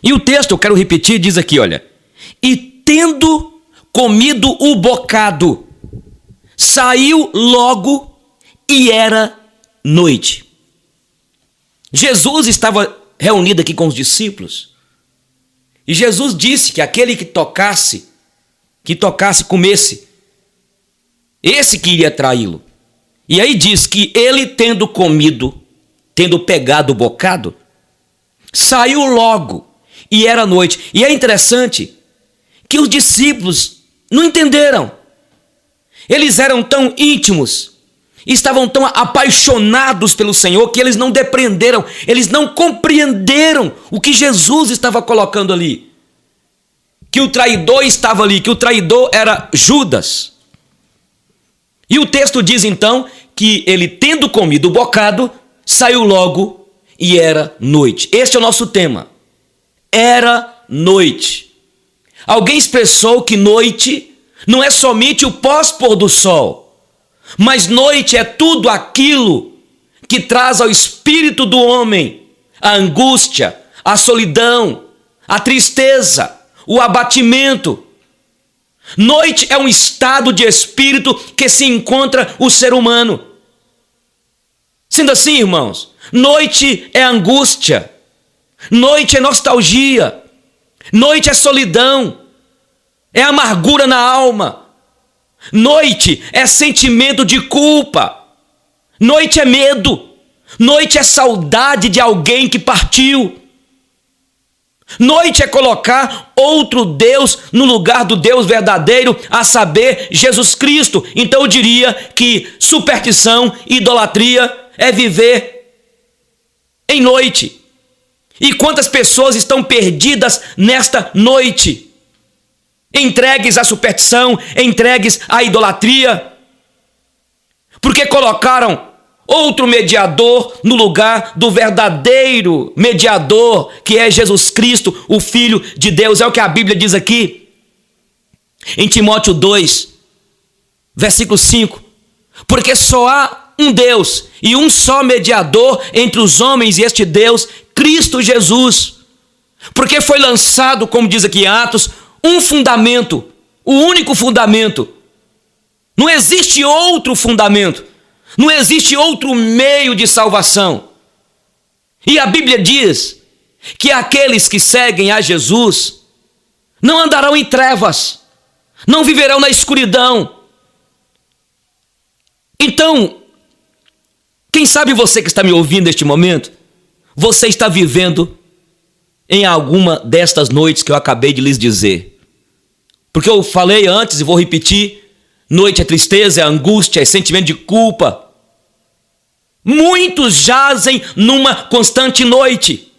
E o texto, eu quero repetir, diz aqui, olha: e tendo comido o bocado, saiu logo e era noite. Jesus estava reunido aqui com os discípulos. E Jesus disse que aquele que tocasse, comesse, esse que iria traí-lo. E aí diz que ele tendo comido, tendo pegado o bocado, saiu logo e era noite. E é interessante que os discípulos não entenderam. Eles eram tão íntimos, estavam tão apaixonados pelo Senhor que eles não depreenderam, eles não compreenderam o que Jesus estava colocando ali. Que o traidor estava ali, que o traidor era Judas. E o texto diz então que ele, tendo comido o bocado, saiu logo e era noite. Este é o nosso tema. Era noite. Alguém expressou que noite não é somente o pós-pôr do sol, mas noite é tudo aquilo que traz ao espírito do homem a angústia, a solidão, a tristeza, o abatimento. Noite é um estado de espírito que se encontra o ser humano. Sendo assim, irmãos, noite é angústia, noite é nostalgia, noite é solidão, é amargura na alma, noite é sentimento de culpa, noite é medo, noite é saudade de alguém que partiu. Noite é colocar outro Deus no lugar do Deus verdadeiro, a saber, Jesus Cristo. Então eu diria que superstição, idolatria é viver em noite. E quantas pessoas estão perdidas nesta noite? Entregues à superstição, entregues à idolatria, porque colocaram outro mediador no lugar do verdadeiro mediador, que é Jesus Cristo, o Filho de Deus. É o que a Bíblia diz aqui, em Timóteo 2, versículo 5. Porque só há um Deus e um só mediador entre os homens, e este Deus, Cristo Jesus. Porque foi lançado, como diz aqui em Atos, um fundamento, o único fundamento. Não existe outro fundamento. Não existe outro meio de salvação. E a Bíblia diz que aqueles que seguem a Jesus não andarão em trevas, não viverão na escuridão. Então, quem sabe você que está me ouvindo neste momento, você está vivendo em alguma destas noites que eu acabei de lhes dizer. Porque eu falei antes e vou repetir: noite é tristeza, é angústia, é sentimento de culpa. Muitos jazem numa constante noite.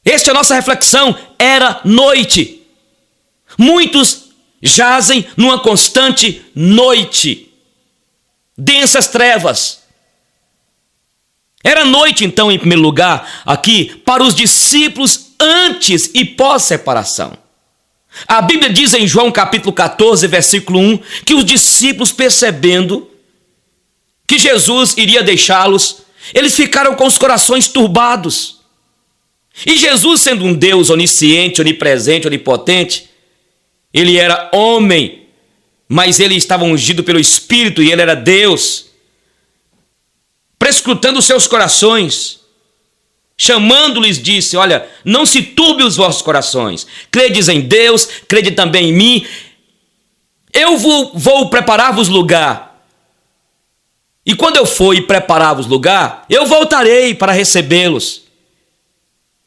Esta é a nossa reflexão. Era noite. Muitos jazem numa constante noite. Densas trevas. Era noite, então, em primeiro lugar, aqui, para os discípulos antes e pós-separação. A Bíblia diz em João capítulo 14, versículo 1, que os discípulos, percebendo que Jesus iria deixá-los, eles ficaram com os corações turbados. E Jesus, sendo um Deus onisciente, onipresente, onipotente, ele era homem, mas ele estava ungido pelo Espírito e ele era Deus, prescrutando os seus corações, chamando-lhes, disse: olha, não se turbe os vossos corações, credes em Deus, crede também em mim, eu vou preparar-vos lugar. E quando eu for e preparar-vos lugar, eu voltarei para recebê-los,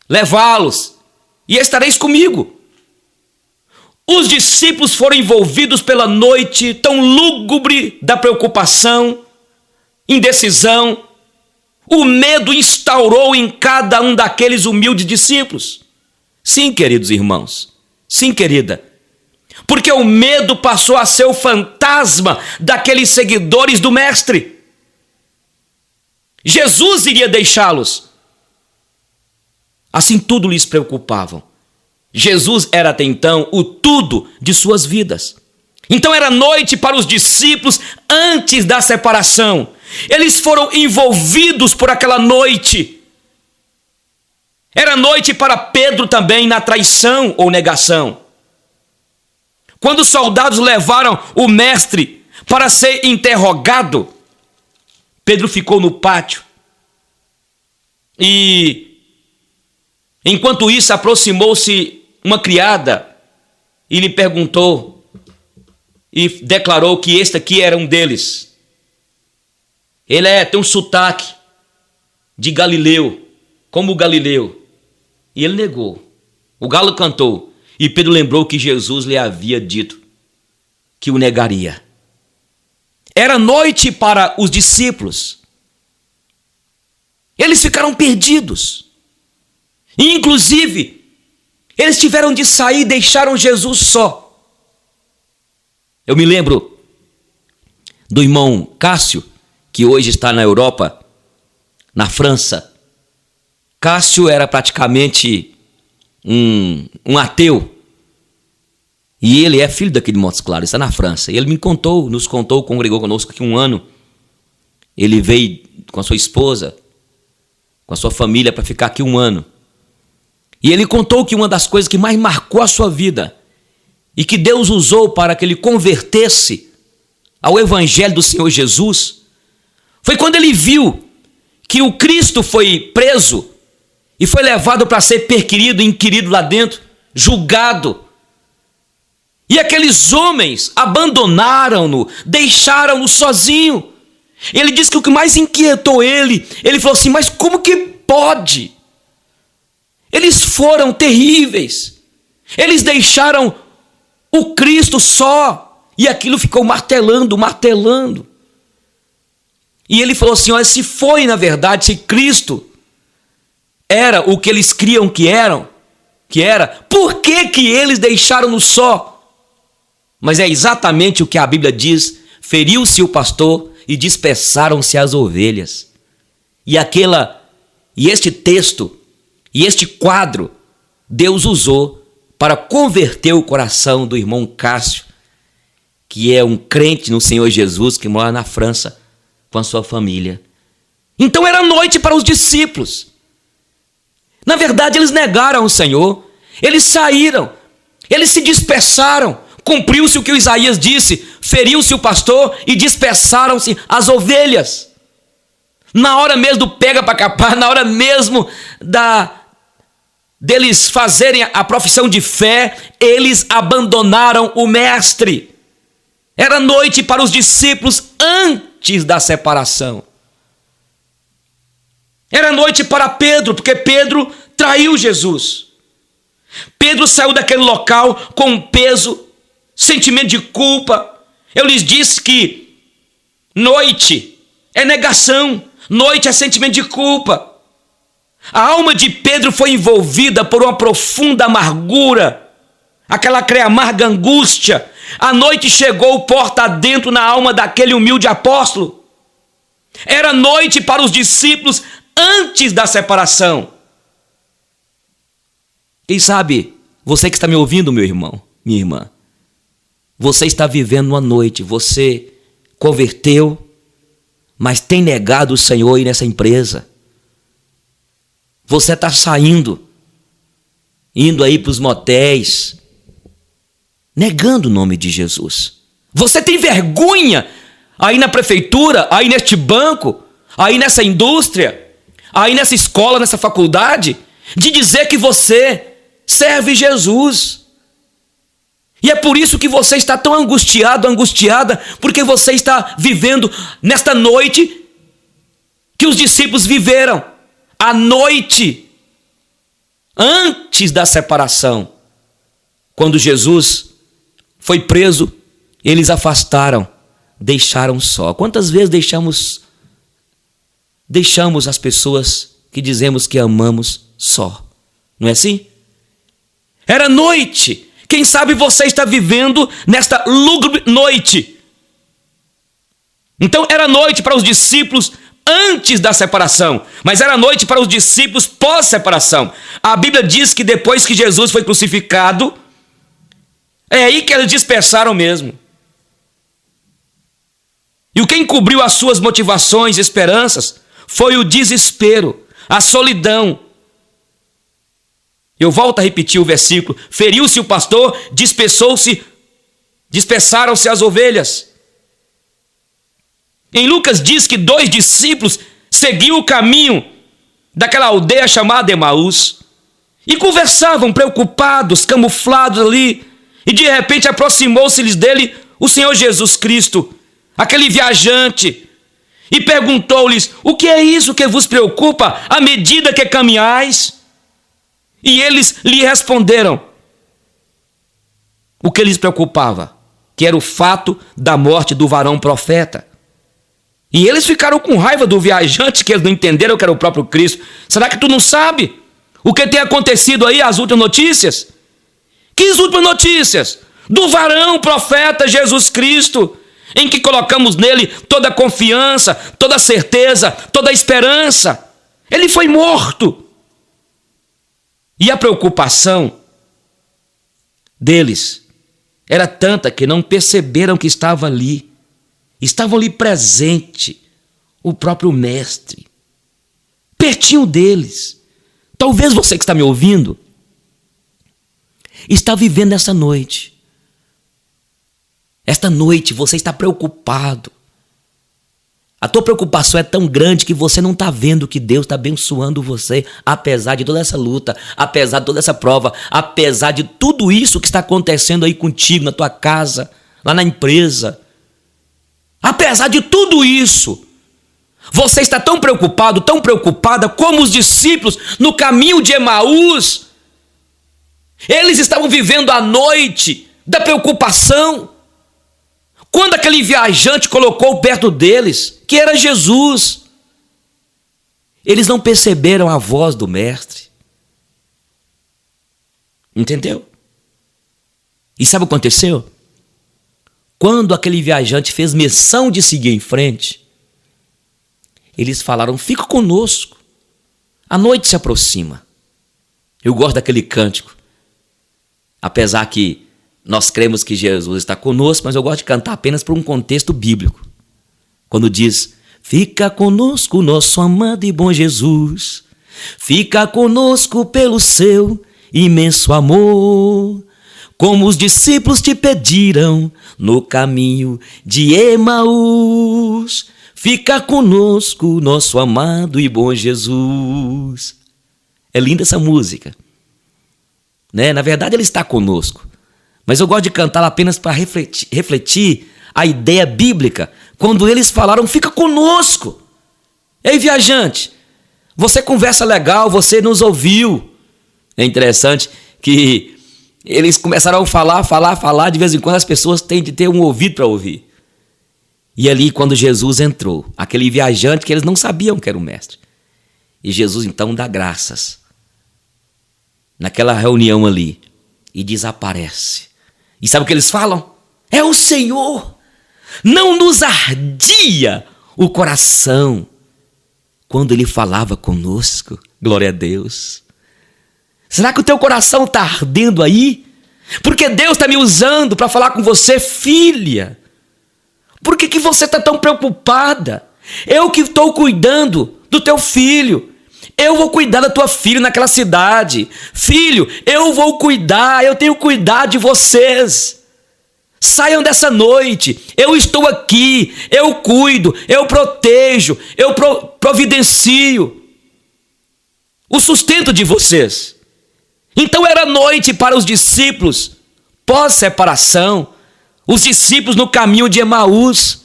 levá-los, e estareis comigo. Os discípulos foram envolvidos pela noite tão lúgubre da preocupação, indecisão. O medo instaurou em cada um daqueles humildes discípulos. Sim, queridos irmãos, sim, querida, porque o medo passou a ser o fantasma daqueles seguidores do Mestre. Jesus iria deixá-los. Assim tudo lhes preocupava. Jesus era até então o tudo de suas vidas. Então era noite para os discípulos antes da separação. Eles foram envolvidos por aquela noite. Era noite para Pedro também na traição ou negação. Quando os soldados levaram o mestre para ser interrogado, Pedro ficou no pátio. E enquanto isso, aproximou-se uma criada e lhe perguntou e declarou que este aqui era um deles. Ele tem um sotaque de Galileu, como o Galileu. E ele negou. O galo cantou. E Pedro lembrou que Jesus lhe havia dito que o negaria. Era noite para os discípulos. Eles ficaram perdidos. E, inclusive, eles tiveram de sair e deixaram Jesus só. Eu me lembro do irmão Cássio, que hoje está na Europa, na França. Cássio era praticamente um ateu. E ele é filho daqui de Montes Claros, está na França. E ele nos contou, congregou conosco aqui um ano. Ele veio com a sua esposa, com a sua família para ficar aqui um ano. E ele contou que uma das coisas que mais marcou a sua vida e que Deus usou para que ele convertesse ao Evangelho do Senhor Jesus foi quando ele viu que o Cristo foi preso e foi levado para ser perquirido, inquirido lá dentro, julgado. E aqueles homens abandonaram-no, deixaram-no sozinho. Ele disse que o que mais inquietou ele falou assim, mas como que pode? Eles foram terríveis. Eles deixaram o Cristo só. E aquilo ficou martelando. E ele falou assim, olha, se foi na verdade, se Cristo era o que eles criam que era, por que eles deixaram-no só? Mas é exatamente o que a Bíblia diz, feriu-se o pastor e dispersaram-se as ovelhas. E este texto, e este quadro, Deus usou para converter o coração do irmão Cássio, que é um crente no Senhor Jesus, que mora na França com a sua família. Então era noite para os discípulos. Na verdade, eles negaram o Senhor, eles saíram, eles se dispersaram, cumpriu-se o que o Isaías disse, feriu-se o pastor e dispersaram-se as ovelhas. Na hora mesmo do pega para capar, na hora mesmo deles fazerem a profissão de fé, eles abandonaram o mestre. Era noite para os discípulos antes da separação. Era noite para Pedro, porque Pedro traiu Jesus. Pedro saiu daquele local com peso, sentimento de culpa. Eu lhes disse que noite é negação, noite é sentimento de culpa. A alma de Pedro foi envolvida por uma profunda amargura, aquela amarga angústia. A noite chegou porta adentro na alma daquele humilde apóstolo. Era noite para os discípulos antes da separação. Quem sabe, você que está me ouvindo, meu irmão, minha irmã, você está vivendo uma noite, você converteu, mas tem negado o Senhor aí nessa empresa. Você está saindo, indo aí para os motéis, negando o nome de Jesus. Você tem vergonha aí na prefeitura, aí neste banco, aí nessa indústria, aí nessa escola, nessa faculdade, de dizer que você serve Jesus. E é por isso que você está tão angustiado, angustiada, porque você está vivendo nesta noite que os discípulos viveram. A noite antes da separação. Quando Jesus foi preso, eles afastaram, deixaram só. Quantas vezes deixamos as pessoas que dizemos que amamos só? Não é assim? Era noite. Quem sabe você está vivendo nesta lúgubre noite. Então era noite para os discípulos antes da separação, mas era noite para os discípulos pós-separação. A Bíblia diz que depois que Jesus foi crucificado, é aí que eles dispersaram mesmo. E o que encobriu as suas motivações e esperanças foi o desespero, a solidão. Eu volto a repetir o versículo. Feriu-se o pastor, dispersaram-se as ovelhas. Em Lucas diz que 2 discípulos seguiam o caminho daquela aldeia chamada Emaús e conversavam preocupados, camuflados ali, e de repente aproximou-se-lhes dele o Senhor Jesus Cristo, aquele viajante, e perguntou-lhes: o que é isso que vos preocupa à medida que caminhais? E eles lhe responderam o que lhes preocupava, que era o fato da morte do varão profeta. E eles ficaram com raiva do viajante, que eles não entenderam que era o próprio Cristo. Será que tu não sabe o que tem acontecido aí, as últimas notícias? Que últimas notícias? Do varão profeta Jesus Cristo, em que colocamos nele toda a confiança, toda a certeza, toda a esperança. Ele foi morto. E a preocupação deles era tanta que não perceberam que estava ali. Estavam ali presente o próprio mestre, pertinho deles. Talvez você que está me ouvindo está vivendo essa noite. Esta noite você está preocupado. A tua preocupação é tão grande que você não está vendo que Deus está abençoando você, apesar de toda essa luta, apesar de toda essa prova, apesar de tudo isso que está acontecendo aí contigo, na tua casa, lá na empresa. Apesar de tudo isso, você está tão preocupado, tão preocupada como os discípulos no caminho de Emaús. Eles estavam vivendo a noite da preocupação. Quando aquele viajante colocou perto deles, que era Jesus, eles não perceberam a voz do mestre. Entendeu? E sabe o que aconteceu? Quando aquele viajante fez menção de seguir em frente, eles falaram: fica conosco, a noite se aproxima. Eu gosto daquele cântico, apesar que nós cremos que Jesus está conosco, mas eu gosto de cantar apenas por um contexto bíblico. Quando diz: fica conosco, nosso amado e bom Jesus, fica conosco pelo seu imenso amor, como os discípulos te pediram no caminho de Emaús. Fica conosco, nosso amado e bom Jesus. É linda essa música, né? Na verdade, ele está conosco, mas eu gosto de cantá-la apenas para refletir a ideia bíblica. Quando eles falaram: fica conosco. Ei, viajante, você conversa legal, você nos ouviu. É interessante que eles começaram a falar, de vez em quando as pessoas têm de ter um ouvido para ouvir. E ali, quando Jesus entrou, aquele viajante que eles não sabiam que era o mestre, e Jesus então dá graças naquela reunião ali e desaparece. E sabe o que eles falam? É o Senhor. Não nos ardia o coração quando ele falava conosco. Glória a Deus. Será que o teu coração está ardendo aí? Porque Deus está me usando para falar com você, filha. Por que você está tão preocupada? Eu que estou cuidando do teu filho. Eu vou cuidar da tua filha naquela cidade. Filho, eu vou cuidar, eu tenho cuidado de vocês. Saiam dessa noite, eu estou aqui, eu cuido, eu protejo, eu providencio o sustento de vocês. Então era noite para os discípulos, pós-separação, os discípulos no caminho de Emaús.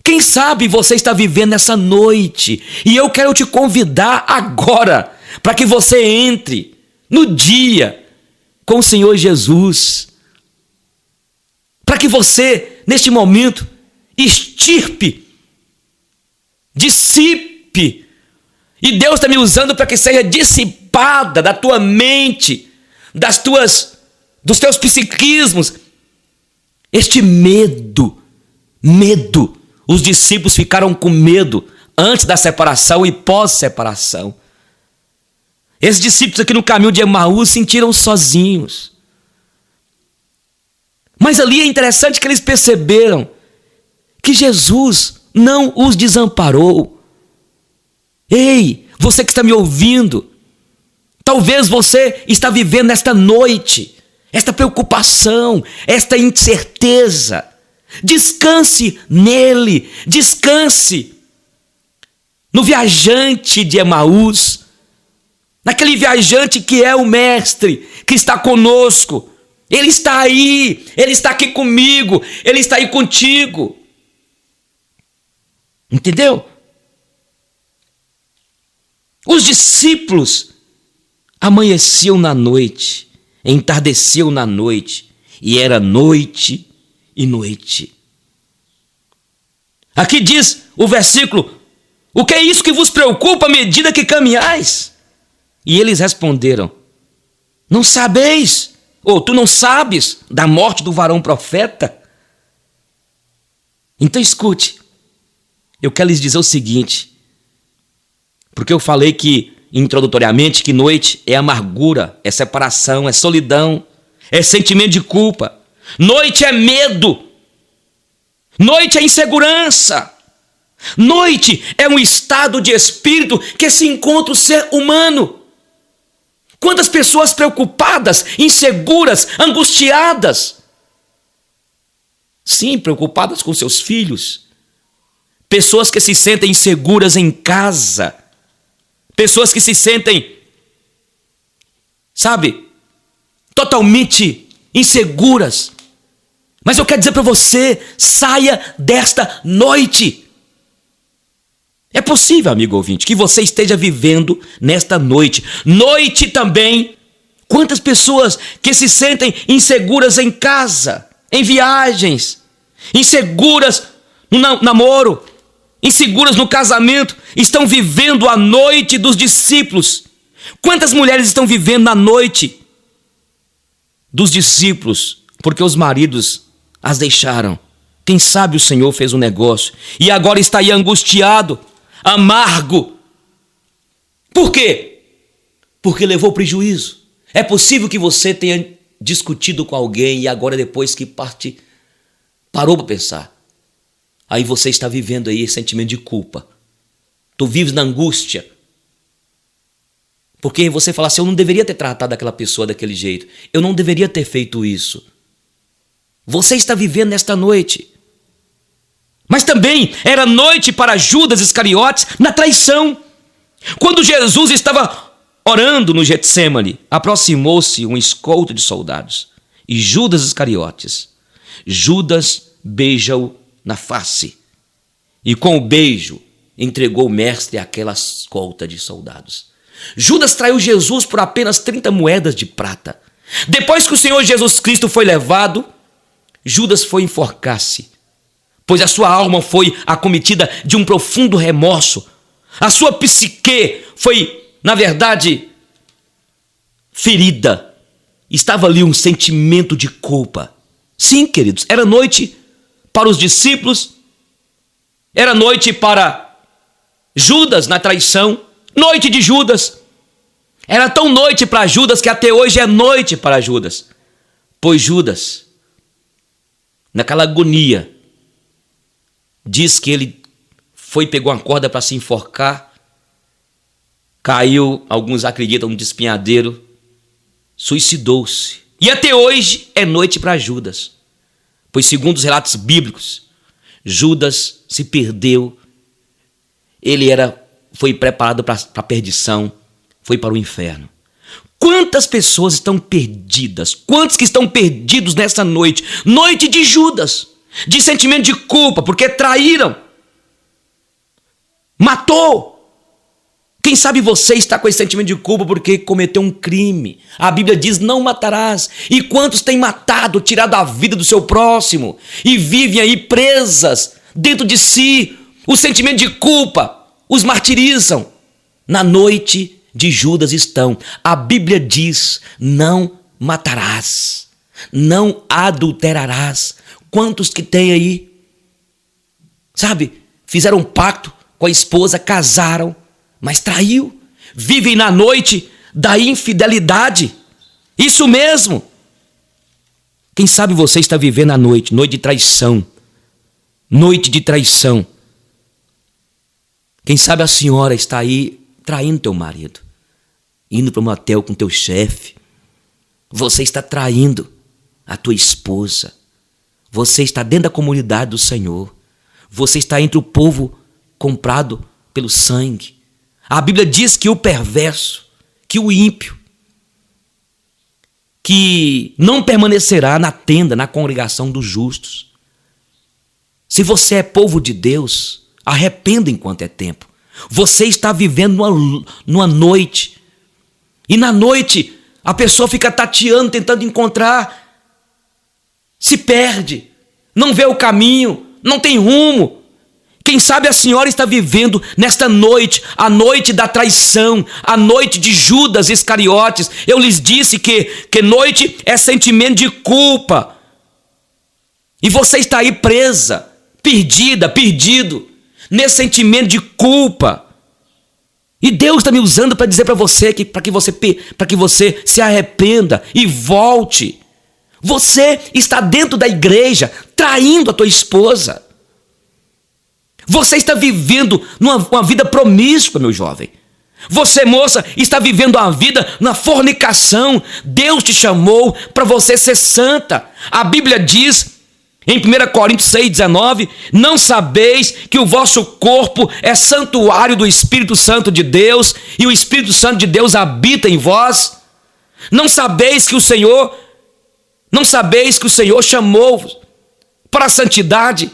Quem sabe você está vivendo essa noite, e eu quero te convidar agora, para que você entre no dia com o Senhor Jesus, para que você, neste momento, dissipe, e Deus está me usando para que seja dissipada da tua mente, dos teus psiquismos, este medo. Os discípulos ficaram com medo antes da separação e pós-separação. Esses discípulos aqui no caminho de Emaús se sentiram sozinhos. Mas ali é interessante que eles perceberam que Jesus não os desamparou. Ei, você que está me ouvindo, Talvez você está vivendo esta noite, esta preocupação, esta incerteza. Descanse nele, descanse no viajante de Emaús, naquele viajante que é o mestre, que está conosco. Ele está aí, ele está aqui comigo, ele está aí contigo. Entendeu? Os discípulos amanheciam na noite, entardeciam na noite, e era noite e noite. Aqui diz o versículo: o que é isso que vos preocupa à medida que caminhais? E eles responderam: não sabeis, ou tu não sabes da morte do varão profeta? Então escute, eu quero lhes dizer o seguinte, porque eu falei que introdutoriamente que noite é amargura, é separação, é solidão, é sentimento de culpa. Noite é medo. Noite é insegurança. Noite é um estado de espírito que se encontra o ser humano. Quantas pessoas preocupadas, inseguras, angustiadas. Sim, preocupadas com seus filhos. Pessoas que se sentem inseguras em casa. Pessoas que se sentem, sabe, totalmente inseguras. Mas eu quero dizer para você, saia desta noite. É possível, amigo ouvinte, que você esteja vivendo nesta noite. Noite também. Quantas pessoas que se sentem inseguras em casa, em viagens, inseguras no namoro, inseguras no casamento, estão vivendo a noite dos discípulos. Quantas mulheres estão vivendo a noite dos discípulos, porque os maridos as deixaram? Quem sabe o Senhor fez um negócio e agora está aí angustiado, amargo. Por quê? Porque levou prejuízo. É possível que você tenha discutido com alguém e agora, depois que parou para pensar. Aí você está vivendo aí esse sentimento de culpa. Tu vives na angústia. Porque você fala assim: eu não deveria ter tratado aquela pessoa daquele jeito. Eu não deveria ter feito isso. Você está vivendo nesta noite. Mas também era noite para Judas Iscariotes na traição. Quando Jesus estava orando no Getsêmani, aproximou-se um escolto de soldados. E Judas Iscariotes, Judas beija-o na face, e com o beijo entregou o mestre àquela escolta de soldados. Judas traiu Jesus por apenas 30 moedas de prata. Depois que o Senhor Jesus Cristo foi levado, Judas foi enforcar-se, pois a sua alma foi acometida de um profundo remorso. A sua psique foi, na verdade, ferida. Estava ali um sentimento de culpa. Sim, queridos, era noite para os discípulos, era noite para Judas na traição, noite de Judas. Era tão noite para Judas que até hoje é noite para Judas. Pois Judas, naquela agonia, diz que ele pegou uma corda para se enforcar, caiu, alguns acreditam, no despenhadeiro, suicidou-se. E até hoje é noite para Judas. Pois, segundo os relatos bíblicos, Judas se perdeu, ele foi preparado para a perdição, foi para o inferno. Quantas pessoas estão perdidas? Quantos que estão perdidos nessa noite? Noite de Judas, de sentimento de culpa, porque traíram, matou. Quem sabe você está com esse sentimento de culpa porque cometeu um crime. A Bíblia diz: não matarás. E quantos têm matado, tirado a vida do seu próximo e vivem aí presas dentro de si? O sentimento de culpa os martirizam. Na noite de Judas estão. A Bíblia diz: não matarás, não adulterarás. Quantos que tem aí, sabe, fizeram um pacto com a esposa, casaram, mas traiu, vivem na noite da infidelidade. Isso mesmo. Quem sabe você está vivendo a noite, noite de traição. Noite de traição. Quem sabe a senhora está aí traindo teu marido. indo para um motel com teu chefe. Você está traindo a tua esposa. Você está dentro da comunidade do Senhor. Você está entre o povo comprado pelo sangue. A Bíblia diz que o perverso, que o ímpio, que não permanecerá na tenda, na congregação dos justos. Se você é povo de Deus, arrependa enquanto é tempo. Você está vivendo numa noite. E na noite, a pessoa fica tateando, tentando encontrar. Se perde. Não vê o caminho. Não tem rumo. Quem sabe a senhora está vivendo nesta noite, a noite da traição, a noite de Judas Iscariotes. Eu lhes disse que noite é sentimento de culpa. E você está aí presa, perdida, perdido, nesse sentimento de culpa. E Deus está me usando para dizer para você que para que você se arrependa e volte. Você está dentro da igreja traindo a tua esposa. Você está vivendo uma vida promíscua, meu jovem. Você, moça, está vivendo uma vida na fornicação. Deus te chamou para você ser santa. A Bíblia diz em 1 Coríntios 6,19: não sabeis que o vosso corpo é santuário do Espírito Santo de Deus e o Espírito Santo de Deus habita em vós? Não sabeis que o Senhor chamou para a santidade?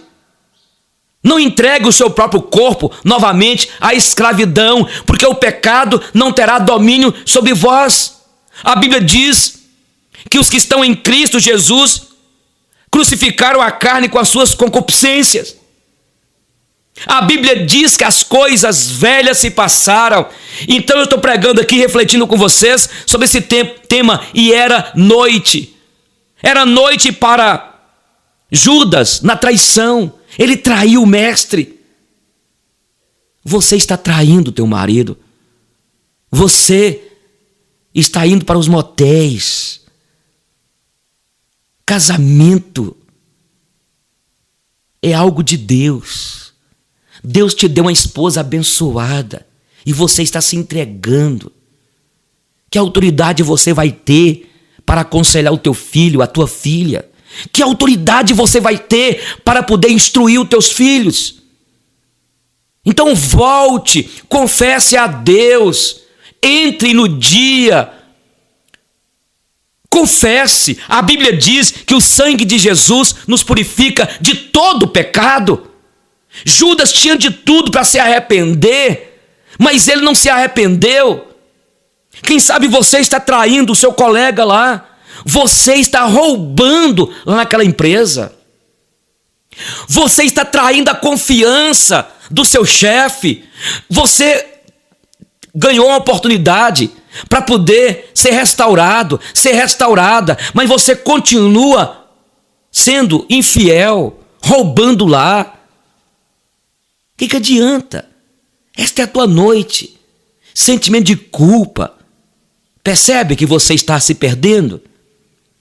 Não entregue o seu próprio corpo novamente à escravidão, porque o pecado não terá domínio sobre vós. A Bíblia diz que os que estão em Cristo Jesus crucificaram a carne com as suas concupiscências. A Bíblia diz que as coisas velhas se passaram. Então eu estou pregando aqui, refletindo com vocês sobre esse tema. E era noite. Era noite para Judas na traição. Ele traiu o mestre. Você está traindo o teu marido. Você está indo para os motéis. Casamento é algo de Deus. Deus te deu uma esposa abençoada e você está se entregando. Que autoridade você vai ter para aconselhar o teu filho, a tua filha? Que autoridade você vai ter para poder instruir os teus filhos? Então volte, confesse a Deus, entre no dia, confesse. A Bíblia diz que o sangue de Jesus nos purifica de todo pecado. Judas tinha de tudo para se arrepender, mas ele não se arrependeu. Quem sabe você está traindo o seu colega lá. Você está roubando lá naquela empresa. Você está traindo a confiança do seu chefe. Você ganhou uma oportunidade para poder ser restaurado, ser restaurada, mas você continua sendo infiel, roubando lá. O que adianta? Esta é a tua noite. Sentimento de culpa. Percebe que você está se perdendo?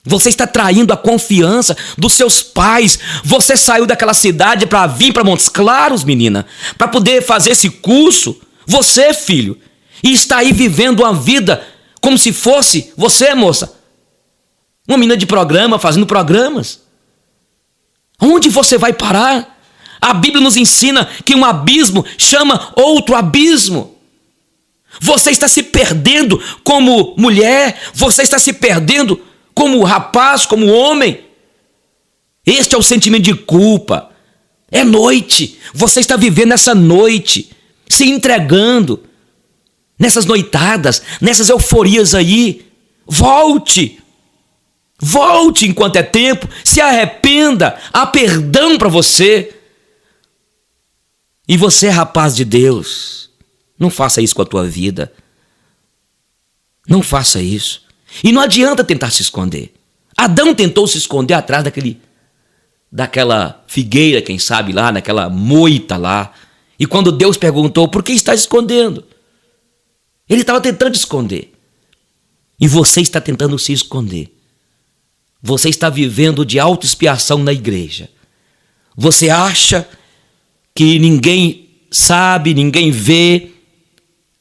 Você está traindo a confiança dos seus pais. Você saiu daquela cidade para vir para Montes Claros, menina, para poder fazer esse curso. Você, filho, e está aí vivendo uma vida como se fosse você, moça, uma menina de programa, fazendo programas. Onde você vai parar? A Bíblia nos ensina que um abismo chama outro abismo. Você está se perdendo como mulher, você está se perdendo como rapaz, como homem. Este é o sentimento de culpa. É noite. Você está vivendo essa noite, se entregando nessas noitadas, nessas euforias aí. Volte. Volte enquanto é tempo. Se arrependa. Há perdão para você. E você é rapaz de Deus. Não faça isso com a tua vida. Não faça isso. E não adianta tentar se esconder. Adão tentou se esconder atrás daquela figueira, quem sabe lá, naquela moita lá. E quando Deus perguntou, por que está se escondendo? Ele estava tentando esconder. E você está tentando se esconder. Você está vivendo de autoexpiação na igreja. Você acha que ninguém sabe, ninguém vê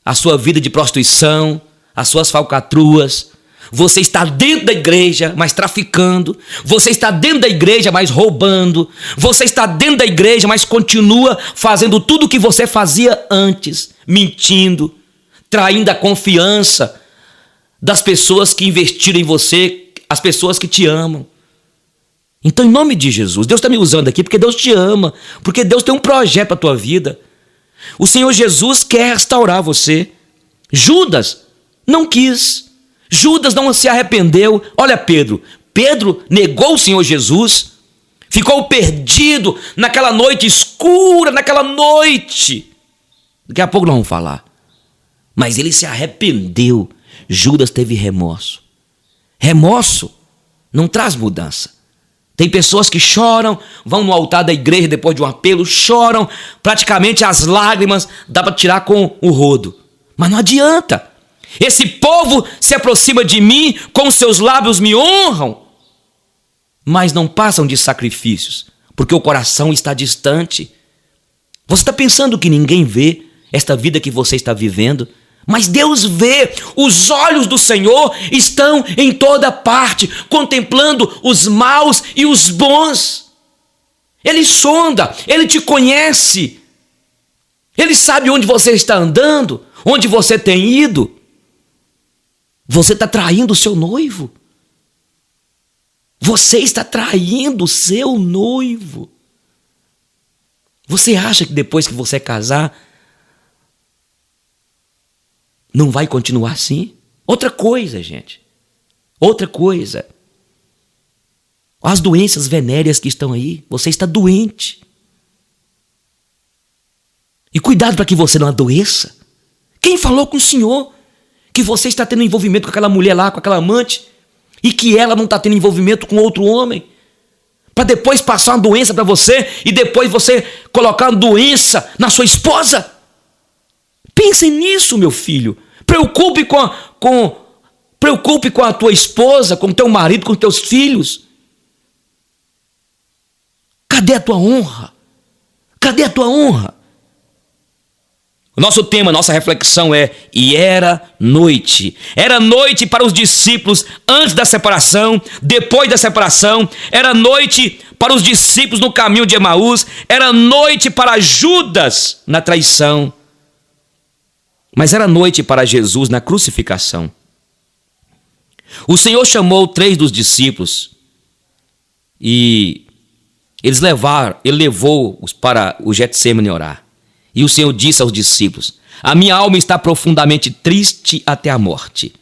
a sua vida de prostituição, as suas falcatruas. Você está dentro da igreja, mas traficando. Você está dentro da igreja, mas roubando. Você está dentro da igreja, mas continua fazendo tudo o que você fazia antes, mentindo, traindo a confiança das pessoas que investiram em você, as pessoas que te amam. Então, em nome de Jesus, Deus está me usando aqui porque Deus te ama, porque Deus tem um projeto para a tua vida. O Senhor Jesus quer restaurar você. Judas não quis. Judas não se arrependeu. Olha Pedro negou o Senhor Jesus, ficou perdido naquela noite escura, naquela noite. Daqui a pouco nós vamos falar. Mas ele se arrependeu. Judas teve remorso. Remorso não traz mudança. Tem pessoas que choram, vão no altar da igreja depois de um apelo, choram, praticamente as lágrimas dá para tirar com o rodo. Mas não adianta. Esse povo se aproxima de mim, com seus lábios me honram, mas não passam de sacrifícios, porque o coração está distante. Você está pensando que ninguém vê esta vida que você está vivendo? Mas Deus vê. Os olhos do Senhor estão em toda parte, contemplando os maus e os bons. Ele sonda, Ele te conhece. Ele sabe onde você está andando, onde você tem ido. Você está traindo o seu noivo. Você está traindo o seu noivo. Você acha que depois que você casar, não vai continuar assim? Outra coisa, gente. Outra coisa. As doenças venéreas que estão aí. Você está doente. E cuidado para que você não adoeça. Quem falou com o Senhor que você está tendo envolvimento com aquela mulher lá, com aquela amante, e que ela não está tendo envolvimento com outro homem? Para depois passar uma doença para você e depois você colocar uma doença na sua esposa? Pense nisso, meu filho. Preocupe com a tua esposa, com o teu marido, com os teus filhos. Cadê a tua honra? Cadê a tua honra? O nosso tema, nossa reflexão é: e era noite. Era noite para os discípulos antes da separação, depois da separação. Era noite para os discípulos no caminho de Emaús. Era noite para Judas na traição. Mas era noite para Jesus na crucificação. O Senhor chamou 3 dos discípulos e ele levou-os para o Getsêmani orar. E o Senhor disse aos discípulos: a minha alma está profundamente triste até a morte.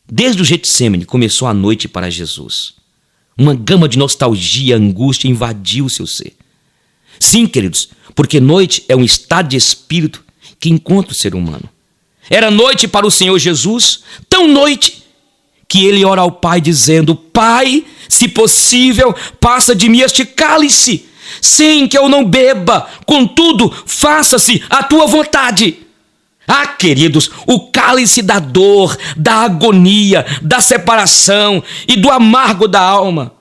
Desde o Getsêmani começou a noite para Jesus. Uma gama de nostalgia e angústia invadiu o seu ser. Sim, queridos, porque noite é um estado de espírito que encontra o ser humano. Era noite para o Senhor Jesus, tão noite que ele ora ao Pai dizendo: Pai, se possível, passa de mim este cálice, sem que eu não beba, contudo, faça-se a tua vontade. Ah, queridos, o cálice da dor, da agonia, da separação e do amargo da alma.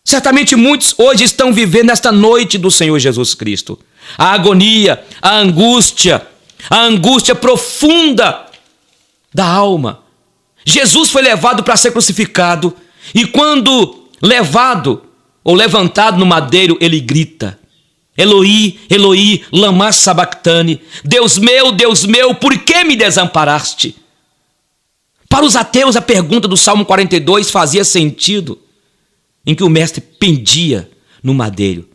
Certamente muitos hoje estão vivendo esta noite do Senhor Jesus Cristo. A agonia, a angústia profunda da alma. Jesus foi levado para ser crucificado e quando levado ou levantado no madeiro, ele grita: Eloi, Eloi, lama sabachthani. Deus meu, por que me desamparaste? Para os ateus, a pergunta do Salmo 42 fazia sentido, em que o mestre pendia no madeiro.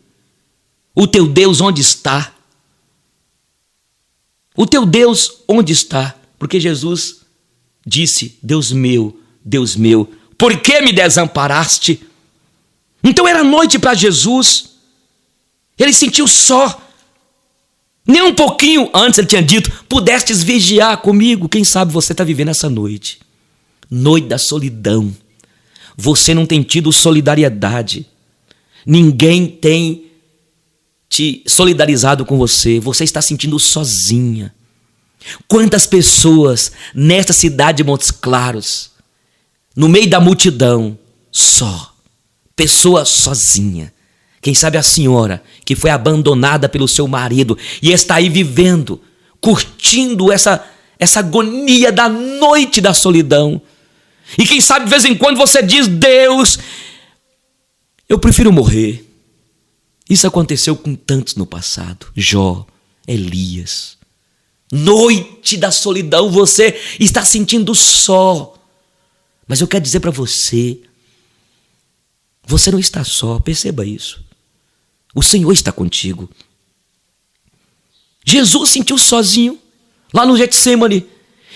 O teu Deus onde está? O teu Deus onde está? Porque Jesus disse: Deus meu, por que me desamparaste? Então era noite para Jesus. Ele sentiu só. Nem um pouquinho antes ele tinha dito: pudestes vigiar comigo. Quem sabe você está vivendo essa noite. Noite da solidão. Você não tem tido solidariedade. Ninguém tem te solidarizado com você. Você está sentindo sozinha. Quantas pessoas nesta cidade de Montes Claros, no meio da multidão, só. Pessoa sozinha. Quem sabe a senhora que foi abandonada pelo seu marido e está aí vivendo, curtindo essa essa agonia da noite da solidão. E quem sabe de vez em quando você diz: Deus, eu prefiro morrer. Isso aconteceu com tantos no passado. Jó, Elias. Noite da solidão, você está sentindo só. Mas eu quero dizer para você, você não está só, perceba isso. O Senhor está contigo. Jesus sentiu sozinho, lá no Getsemane,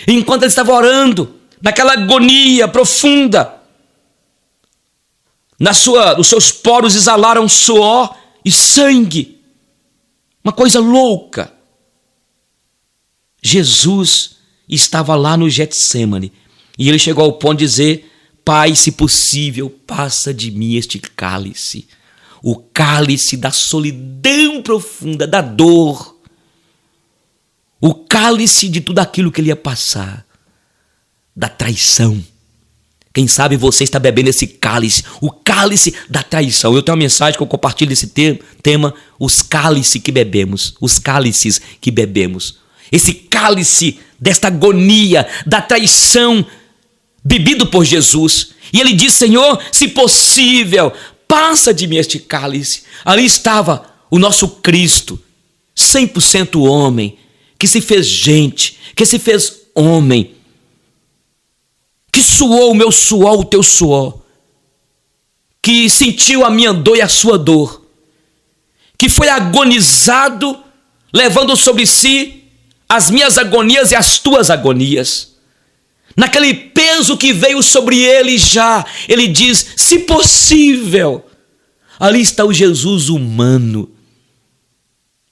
enquanto ele estava orando, naquela agonia profunda. Os seus poros exalaram suor e sangue. Uma coisa louca. Jesus estava lá no Getsemane e ele chegou ao ponto de dizer: Pai, se possível, passa de mim este cálice. O cálice da solidão profunda, da dor. O cálice de tudo aquilo que ele ia passar. Da traição. Quem sabe você está bebendo esse cálice, o cálice da traição. Eu tenho uma mensagem que eu compartilho desse tema, os cálices que bebemos, os cálices que bebemos. Esse cálice desta agonia, da traição, bebido por Jesus. E ele diz: Senhor, se possível, passa de mim este cálice. Ali estava o nosso Cristo, 100% homem, que se fez gente, que se fez homem, que suou o meu suor, o teu suor, que sentiu a minha dor e a sua dor, que foi agonizado, levando sobre si as minhas agonias e as tuas agonias. Naquele peso que veio sobre ele já, ele diz: se possível. Ali está o Jesus humano.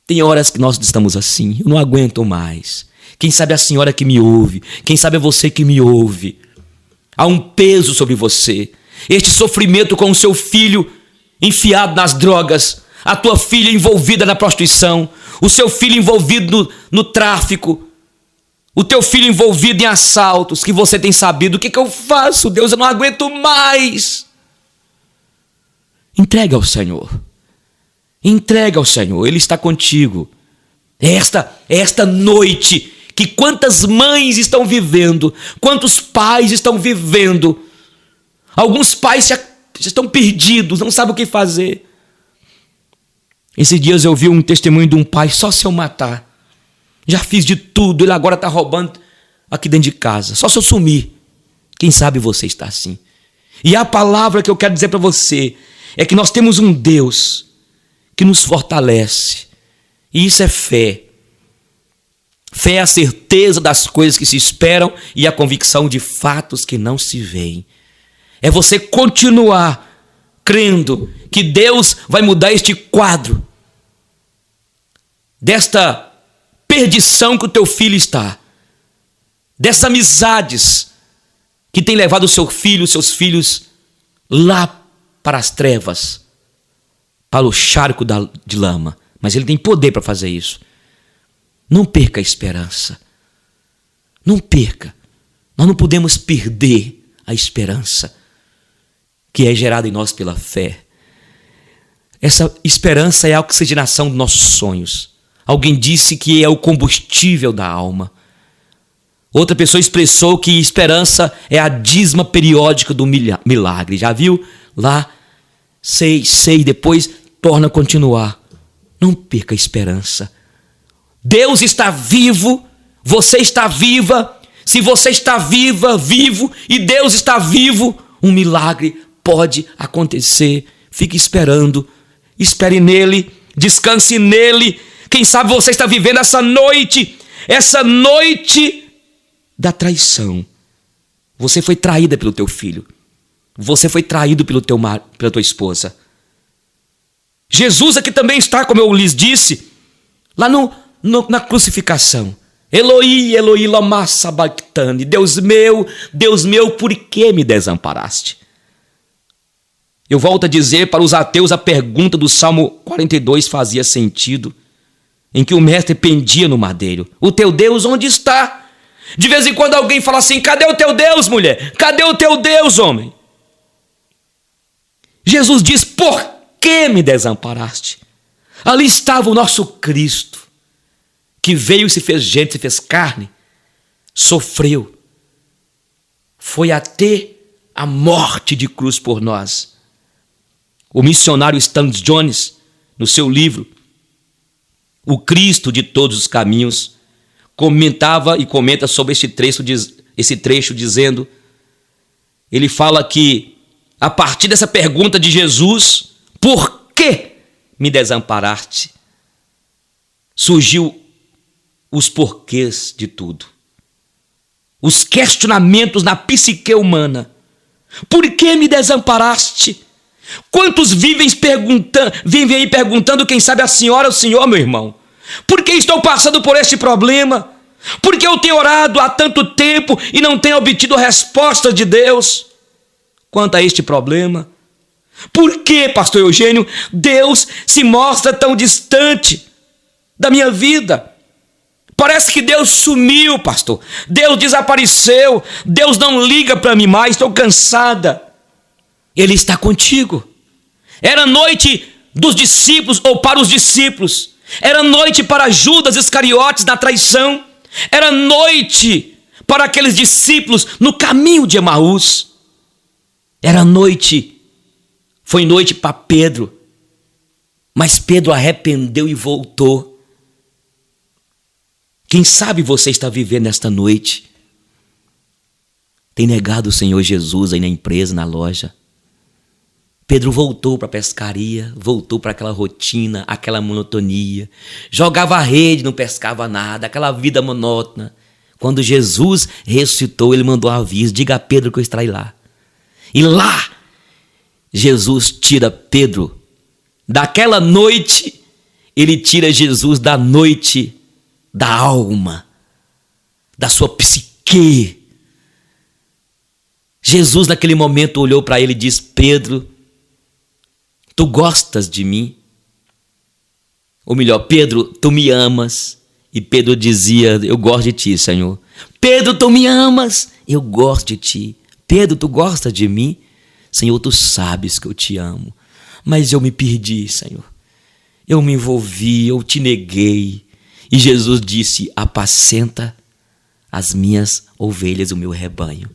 Tem horas que nós estamos assim, eu não aguento mais. Quem sabe a senhora que me ouve, quem sabe é você que me ouve. Há um peso sobre você. Este sofrimento com o seu filho enfiado nas drogas, a tua filha envolvida na prostituição, o seu filho envolvido no tráfico, o teu filho envolvido em assaltos, que você tem sabido. O que eu faço, Deus? Eu não aguento mais. Entrega ao Senhor. Entrega ao Senhor, Ele está contigo. Esta noite, que quantas mães estão vivendo, quantos pais estão vivendo. Alguns pais já estão perdidos, não sabem o que fazer. Esses dias eu vi um testemunho de um pai: só se eu matar. Já fiz de tudo, ele agora está roubando aqui dentro de casa. Só se eu sumir. Quem sabe você está assim. E a palavra que eu quero dizer para você é que nós temos um Deus que nos fortalece. E isso é fé. Fé é a certeza das coisas que se esperam e a convicção de fatos que não se veem. É você continuar crendo que Deus vai mudar este quadro, desta perdição que o teu filho está, dessas amizades que tem levado o seu filho, os seus filhos lá para as trevas, para o charco de lama. Mas ele tem poder para fazer isso. Não perca a esperança. Não perca. Nós não podemos perder a esperança que é gerada em nós pela fé. Essa esperança é a oxigenação dos nossos sonhos. Alguém disse que é o combustível da alma. Outra pessoa expressou que esperança é a dízima periódica do milagre. Já viu? Lá, sei, depois torna a continuar. Não perca a esperança. Deus está vivo, você está viva. Se você está viva, vivo, e Deus está vivo, um milagre pode acontecer. Fique esperando, espere nele, descanse nele. Quem sabe você está vivendo essa noite da traição. Você foi traída pelo teu filho. Você foi traído pela tua esposa. Jesus aqui também está, como eu lhes disse, lá na crucificação. Eloi, Eloi, lama sabachthani. Deus meu, por que me desamparaste? Eu volto a dizer, para os ateus, a pergunta do Salmo 42 fazia sentido, em que o mestre pendia no madeiro. O teu Deus onde está? De vez em quando alguém fala assim: cadê o teu Deus, mulher? Cadê o teu Deus, homem? Jesus diz: por que me desamparaste? Ali estava o nosso Cristo, que veio e se fez gente, se fez carne, sofreu, foi até a morte de cruz por nós. O missionário Stan Jones, no seu livro O Cristo de Todos os Caminhos, comentava e comenta sobre esse trecho dizendo, ele fala que a partir dessa pergunta de Jesus, por que me desamparaste? Surgiu os porquês de tudo. Os questionamentos na psique humana. Por que me desamparaste? Quantos vivem aí perguntando, quem sabe a senhora ou o senhor, meu irmão? Por que estou passando por este problema? Por que eu tenho orado há tanto tempo e não tenho obtido resposta de Deus quanto a este problema? Por que, pastor Eugênio, Deus se mostra tão distante da minha vida? Parece que Deus sumiu, pastor. Deus desapareceu. Deus não liga para mim mais, estou cansada. Ele está contigo. Era noite dos discípulos, ou para os discípulos. Era noite para Judas Iscariotes na traição. Era noite para aqueles discípulos no caminho de Emaús. Era noite, foi noite para Pedro. Mas Pedro arrependeu e voltou. Quem sabe você está vivendo esta noite? Tem negado o Senhor Jesus aí na empresa, na loja. Pedro voltou para a pescaria, voltou para aquela rotina, aquela monotonia. Jogava a rede, não pescava nada, aquela vida monótona. Quando Jesus ressuscitou, ele mandou aviso, diga a Pedro que eu estarei lá. E lá, Jesus tira Pedro daquela noite, ele tira Jesus da noite da alma, da sua psique. Jesus naquele momento olhou para ele e disse, Pedro, tu gostas de mim? Ou melhor, Pedro, tu me amas? E Pedro dizia, eu gosto de ti, Senhor. Pedro, tu me amas? Eu gosto de ti. Pedro, tu gostas de mim? Senhor, tu sabes que eu te amo. Mas eu me perdi, Senhor. Eu me envolvi, eu te neguei. E Jesus disse, apacenta as minhas ovelhas, o meu rebanho.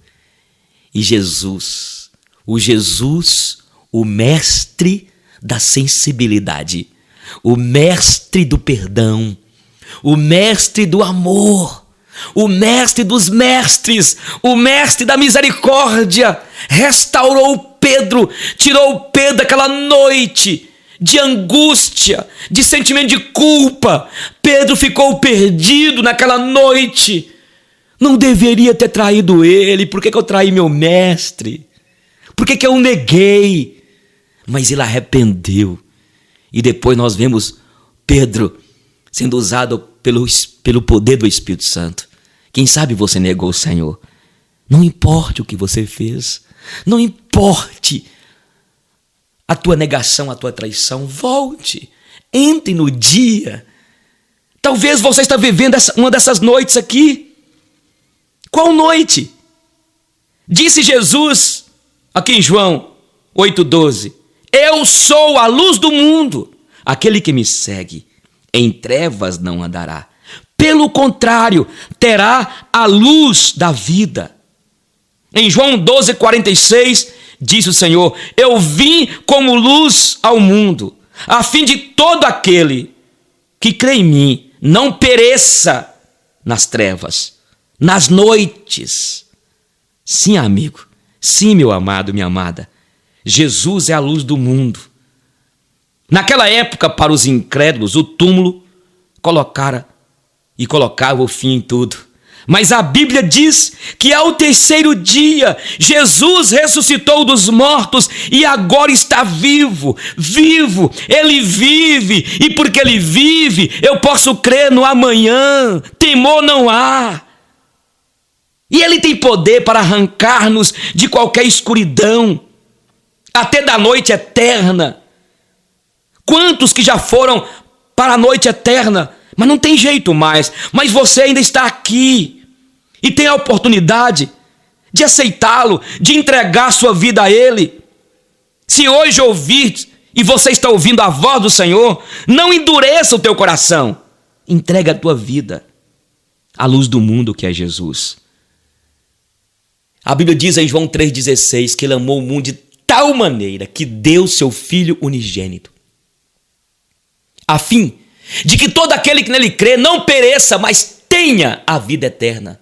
E Jesus, o mestre da sensibilidade, o mestre do perdão, o mestre do amor, o mestre dos mestres, o mestre da misericórdia, restaurou Pedro, tirou Pedro daquela noite de angústia, de sentimento de culpa. Pedro ficou perdido naquela noite. Não deveria ter traído ele. Por que eu traí meu mestre? Por que eu neguei? Mas ele arrependeu. E depois nós vemos Pedro sendo usado pelo poder do Espírito Santo. Quem sabe você negou o Senhor. Não importe o que você fez. Não importe a tua negação, a tua traição. Volte. Entre no dia. Talvez você está vivendo uma dessas noites aqui. Qual noite? Disse Jesus aqui em João 8,12. Eu sou a luz do mundo. Aquele que me segue em trevas não andará. Pelo contrário, terá a luz da vida. Em João 12,46, disse o Senhor, eu vim como luz ao mundo, a fim de todo aquele que crê em mim não pereça nas trevas, nas noites. Sim, amigo, sim, meu amado, minha amada, Jesus é a luz do mundo. Naquela época, para os incrédulos, o túmulo colocava o fim em tudo. Mas a Bíblia diz que ao terceiro dia, Jesus ressuscitou dos mortos e agora está vivo, Ele vive, e porque Ele vive, eu posso crer no amanhã, temor não há. E Ele tem poder para arrancar-nos de qualquer escuridão, até da noite eterna. Quantos que já foram para a noite eterna, mas não tem jeito mais, mas você ainda está aqui. E tem a oportunidade de aceitá-lo, de entregar sua vida a Ele. Se hoje ouvir e você está ouvindo a voz do Senhor, não endureça o teu coração. Entrega a tua vida. a luz do mundo que é Jesus. A Bíblia diz em João 3,16 que ele amou o mundo de tal maneira que deu seu Filho unigênito, a fim de que todo aquele que nele crê não pereça, mas tenha a vida eterna.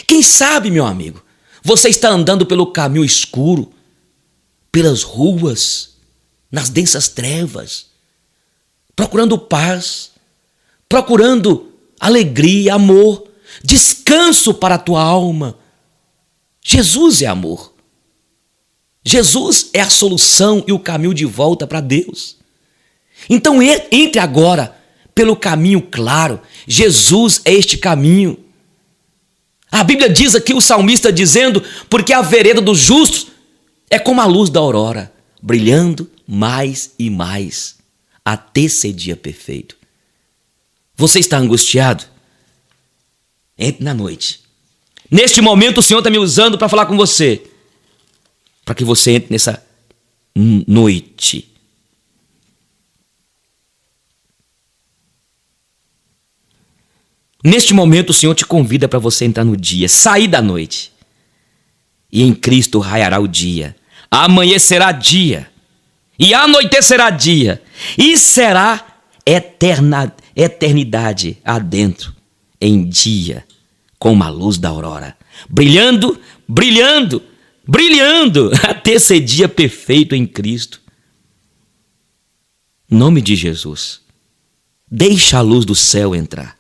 Quem sabe, meu amigo, você está andando pelo caminho escuro, pelas ruas, nas densas trevas, procurando paz, procurando alegria, amor, descanso para a tua alma. Jesus é amor. Jesus é a solução e o caminho de volta para Deus. Então entre agora pelo caminho claro. Jesus é este caminho. A Bíblia diz aqui o salmista dizendo: porque a vereda dos justos é como a luz da aurora, brilhando mais e mais, até ser dia perfeito. Você está angustiado? Entre na noite. Neste momento o Senhor está me usando para falar com você, para que você entre nessa noite. Neste momento o Senhor te convida para você entrar no dia, sair da noite. E em Cristo raiará o dia, amanhecerá dia, e anoitecerá dia, e será eternidade adentro, em dia, como a luz da aurora, brilhando, brilhando, brilhando, até ser dia perfeito em Cristo. Em nome de Jesus, deixa a luz do céu entrar.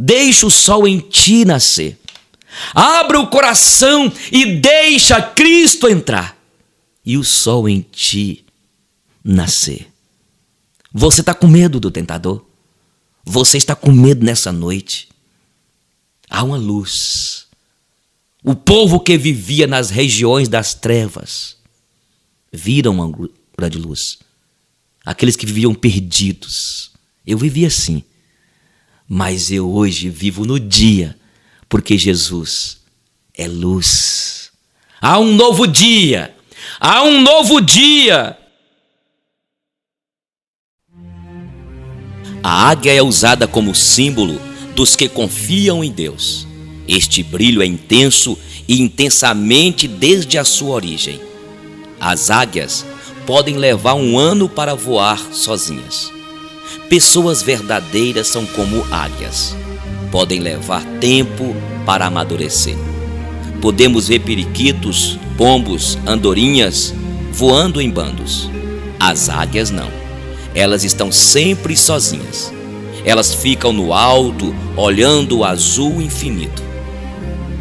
Deixa o sol em ti nascer. Abra o coração e deixa Cristo entrar. E o sol em ti nascer. Você está com medo do tentador? Você está com medo nessa noite? Há uma luz. O povo que vivia nas regiões das trevas viram uma grande luz. Aqueles que viviam perdidos. Eu vivia assim. Mas eu hoje vivo no dia, porque Jesus é luz. Há um novo dia. Há um novo dia. A águia é usada como símbolo dos que confiam em Deus. Este brilho é intenso e intensamente desde a sua origem. As águias podem levar um ano para voar sozinhas. Pessoas verdadeiras são como águias. Podem levar tempo para amadurecer. Podemos ver periquitos, pombos, andorinhas voando em bandos. As águias não. Elas estão sempre sozinhas. Elas ficam no alto, olhando o azul infinito.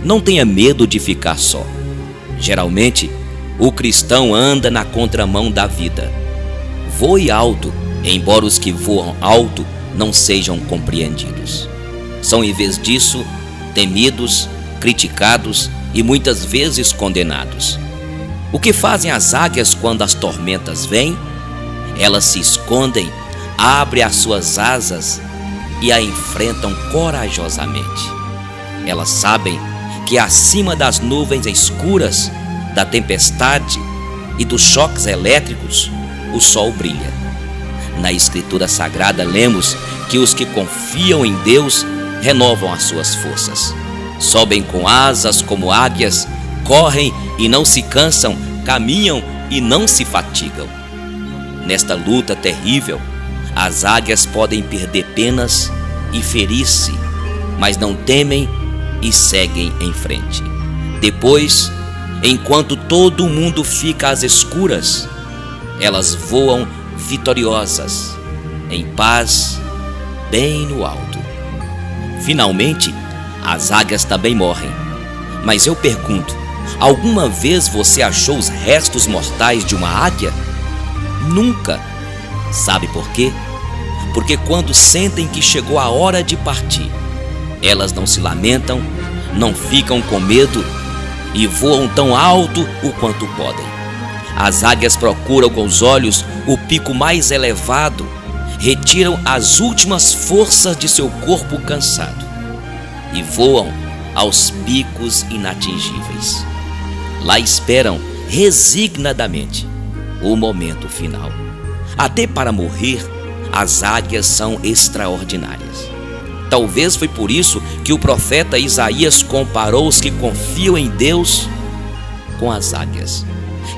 Não tenha medo de ficar só. Geralmente, o cristão anda na contramão da vida. Voe alto, embora os que voam alto não sejam compreendidos. São, em vez disso, temidos, criticados e muitas vezes condenados. O que fazem as águias quando as tormentas vêm? Elas se escondem, abrem as suas asas e a enfrentam corajosamente. Elas sabem que acima das nuvens escuras, da tempestade e dos choques elétricos, o sol brilha. Na Escritura Sagrada lemos que os que confiam em Deus renovam as suas forças. Sobem com asas como águias, correm e não se cansam, caminham e não se fatigam. Nesta luta terrível, as águias podem perder penas e ferir-se, mas não temem e seguem em frente. Depois, enquanto todo mundo fica às escuras, elas voam vitoriosas, em paz, bem no alto. Finalmente, as águias também morrem. Mas eu pergunto, alguma vez você achou os restos mortais de uma águia? Nunca. Sabe por quê? Porque quando sentem que chegou a hora de partir, elas não se lamentam, não ficam com medo e voam tão alto o quanto podem. As águias procuram com os olhos o pico mais elevado, retiram as últimas forças de seu corpo cansado e voam aos picos inatingíveis. Lá esperam resignadamente o momento final. Até para morrer, as águias são extraordinárias. Talvez foi por isso que o profeta Isaías comparou os que confiam em Deus com as águias.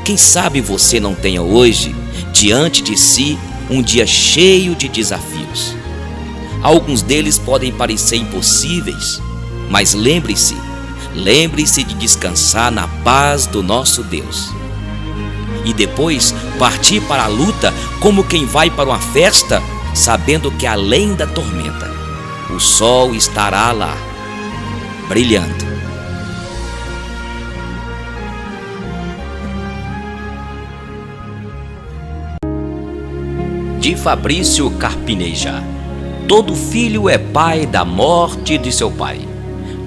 Quem sabe você não tenha hoje, diante de si, um dia cheio de desafios. Alguns deles podem parecer impossíveis, mas lembre-se de descansar na paz do nosso Deus. E depois partir para a luta como quem vai para uma festa, sabendo que além da tormenta, o sol estará lá, brilhando. De Fabrício Carpineja. Todo filho é pai da morte de seu pai.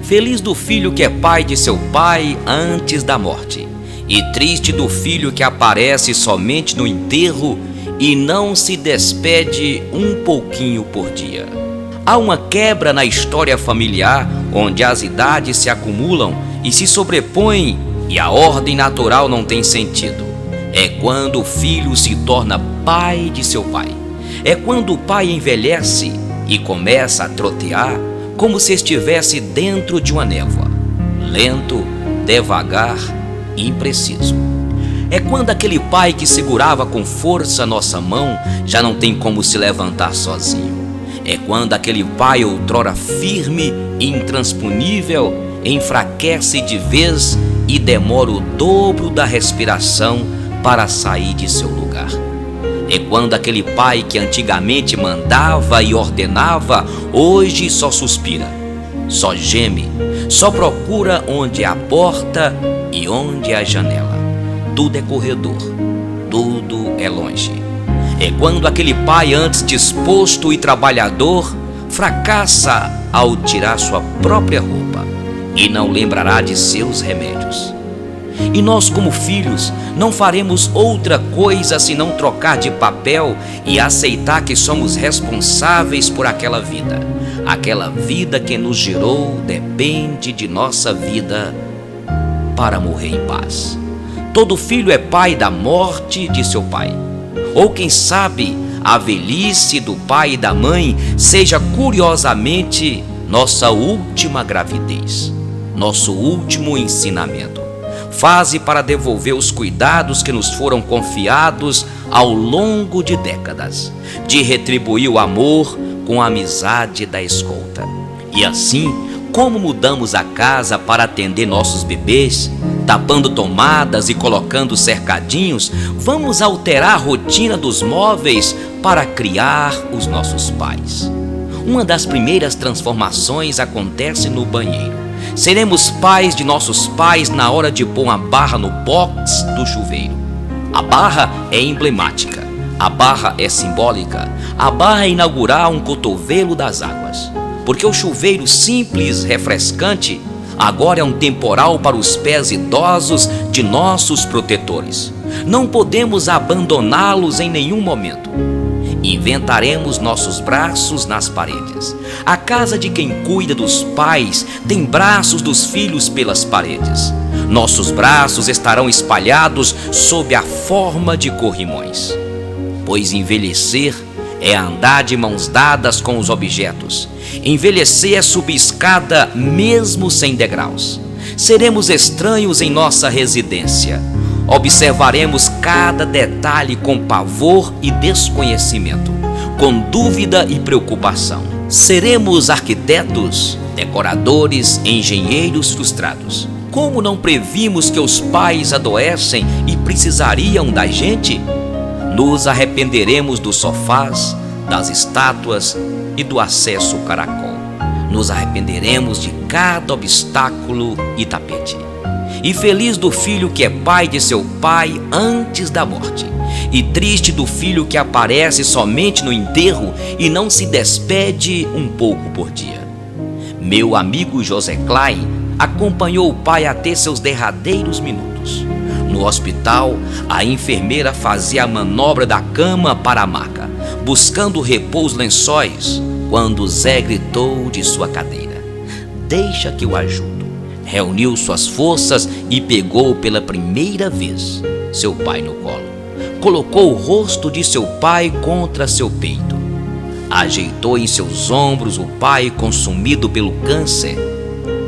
Feliz do filho que é pai de seu pai antes da morte, e triste do filho que aparece somente no enterro e não se despede um pouquinho por dia. Há uma quebra na história familiar, onde as idades se acumulam e se sobrepõem e a ordem natural não tem sentido. É quando o filho se torna pai de seu pai. É quando o pai envelhece e começa a trotear como se estivesse dentro de uma névoa, lento, devagar, impreciso. É quando aquele pai que segurava com força nossa mão já não tem como se levantar sozinho. É quando aquele pai outrora firme e intransponível enfraquece de vez e demora o dobro da respiração para sair de seu lugar. É quando aquele pai que antigamente mandava e ordenava, hoje só suspira, só geme, só procura onde é a porta e onde é a janela. Tudo é corredor, tudo é longe. É quando aquele pai antes disposto e trabalhador fracassa ao tirar sua própria roupa e não lembrará de seus remédios. E nós, como filhos, não faremos outra coisa senão trocar de papel e aceitar que somos responsáveis por aquela vida. Aquela vida que nos gerou depende de nossa vida para morrer em paz. Todo filho é pai da morte de seu pai. Ou quem sabe, a velhice do pai e da mãe seja curiosamente nossa última gravidez, nosso último ensinamento. Fase para devolver os cuidados que nos foram confiados ao longo de décadas, de retribuir o amor com a amizade da escolta. E assim, como mudamos a casa para atender nossos bebês, tapando tomadas e colocando cercadinhos, vamos alterar a rotina dos móveis para criar os nossos pais. Uma das primeiras transformações acontece no banheiro. Seremos pais de nossos pais na hora de pôr uma barra no box do chuveiro. A barra é emblemática, a barra é simbólica, a barra é inaugurar um cotovelo das águas. Porque o chuveiro simples, refrescante, agora é um temporal para os pés idosos de nossos protetores. Não podemos abandoná-los em nenhum momento. Inventaremos nossos braços nas paredes. A casa de quem cuida dos pais tem braços dos filhos pelas paredes. Nossos braços estarão espalhados sob a forma de corrimões. Pois envelhecer é andar de mãos dadas com os objetos. Envelhecer é subir escada mesmo sem degraus. Seremos estranhos em nossa residência. Observaremos cada detalhe com pavor e desconhecimento, com dúvida e preocupação. Seremos arquitetos, decoradores, engenheiros frustrados. Como não previmos que os pais adoecem e precisariam da gente? Nos arrependeremos dos sofás, das estátuas e do acesso caracol. Nos arrependeremos de cada obstáculo e tapete. E feliz do filho que é pai de seu pai antes da morte, e triste do filho que aparece somente no enterro e não se despede um pouco por dia. Meu amigo José Klein acompanhou o pai até seus derradeiros minutos. No hospital, a enfermeira fazia a manobra da cama para a maca, buscando repor os lençóis, quando Zé gritou de sua cadeira: "Deixa que eu ajudo." Reuniu suas forças e pegou pela primeira vez seu pai no colo. Colocou o rosto de seu pai contra seu peito. Ajeitou em seus ombros o pai consumido pelo câncer,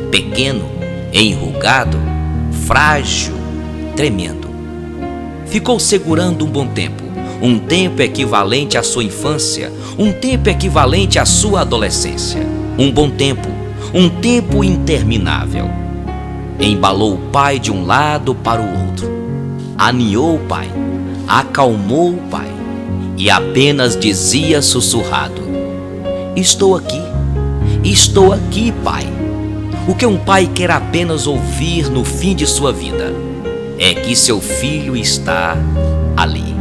pequeno, enrugado, frágil, tremendo. Ficou segurando um bom tempo, um tempo equivalente à sua infância, um tempo equivalente à sua adolescência, um bom tempo, um tempo interminável. Embalou o pai de um lado para o outro, aninhou o pai, acalmou o pai e apenas dizia sussurrado: estou aqui, pai. O que um pai quer apenas ouvir no fim de sua vida é que seu filho está ali.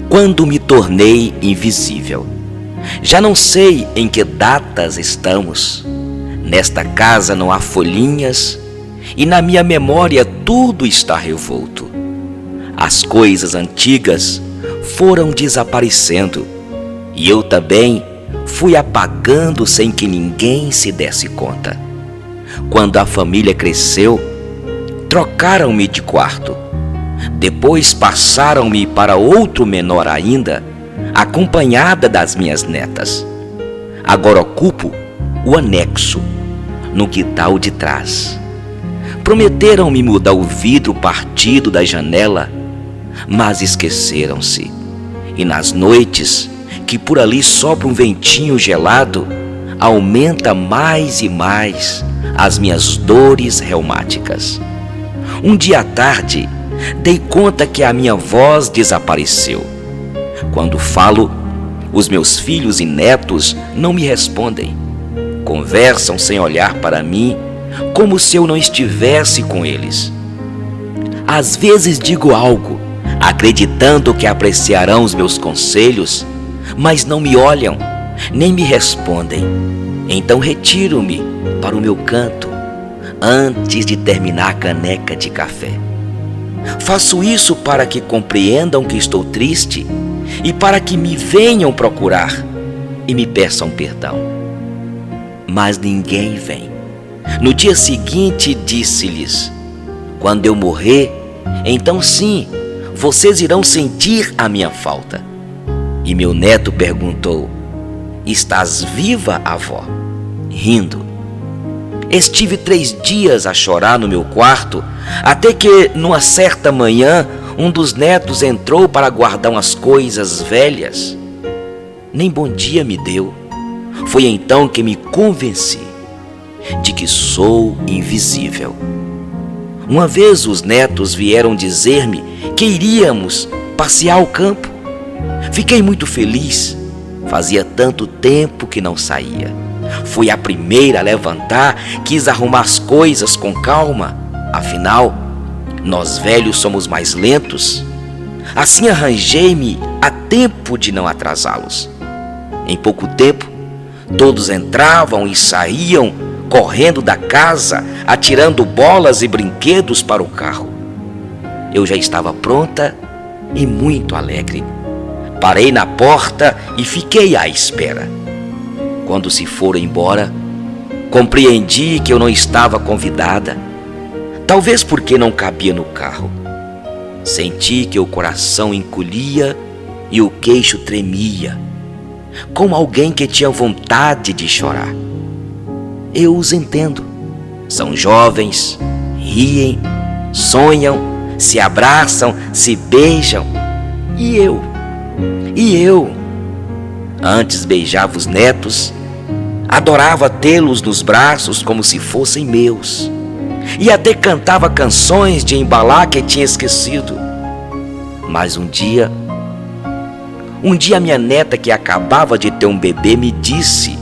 Quando me tornei invisível. Já não sei em que datas estamos. Nesta casa não há folhinhas e na minha memória tudo está revolto. As coisas antigas foram desaparecendo e eu também fui apagando sem que ninguém se desse conta. Quando a família cresceu, trocaram-me de quarto. Depois passaram-me para outro menor ainda, acompanhada das minhas netas. Agora ocupo o anexo, no quintal de trás. Prometeram-me mudar o vidro partido da janela, mas esqueceram-se. E nas noites que por ali sopra um ventinho gelado, aumenta mais e mais as minhas dores reumáticas. Um dia à tarde, dei conta que a minha voz desapareceu. Quando falo, os meus filhos e netos não me respondem. Conversam sem olhar para mim, como se eu não estivesse com eles. Às vezes digo algo, acreditando que apreciarão os meus conselhos, mas não me olham, nem me respondem. Então retiro-me para o meu canto, antes de terminar a caneca de café. Faço isso para que compreendam que estou triste e para que me venham procurar e me peçam perdão. Mas ninguém vem. No dia seguinte disse-lhes: quando eu morrer, então sim, vocês irão sentir a minha falta. E meu neto perguntou: estás viva, avó? Rindo. Estive 3 dias a chorar no meu quarto, até que, numa certa manhã, um dos netos entrou para guardar umas coisas velhas. Nem bom dia me deu. Foi então que me convenci de que sou invisível. Uma vez os netos vieram dizer-me que iríamos passear ao campo. Fiquei muito feliz. Fazia tanto tempo que não saía. Fui a primeira a levantar, quis arrumar as coisas com calma. Afinal, nós velhos somos mais lentos. Assim arranjei-me a tempo de não atrasá-los. Em pouco tempo, todos entravam e saíam, correndo da casa, atirando bolas e brinquedos para o carro. Eu já estava pronta e muito alegre. Parei na porta e fiquei à espera. Quando se foram embora, compreendi que eu não estava convidada, talvez porque não cabia no carro. Senti que o coração encolhia e o queixo tremia, como alguém que tinha vontade de chorar. Eu os entendo. São jovens, riem, sonham, se abraçam, se beijam. E eu? Antes beijava os netos, adorava tê-los nos braços como se fossem meus, e até cantava canções de embalar que tinha esquecido. Mas um dia minha neta, que acabava de ter um bebê, me disse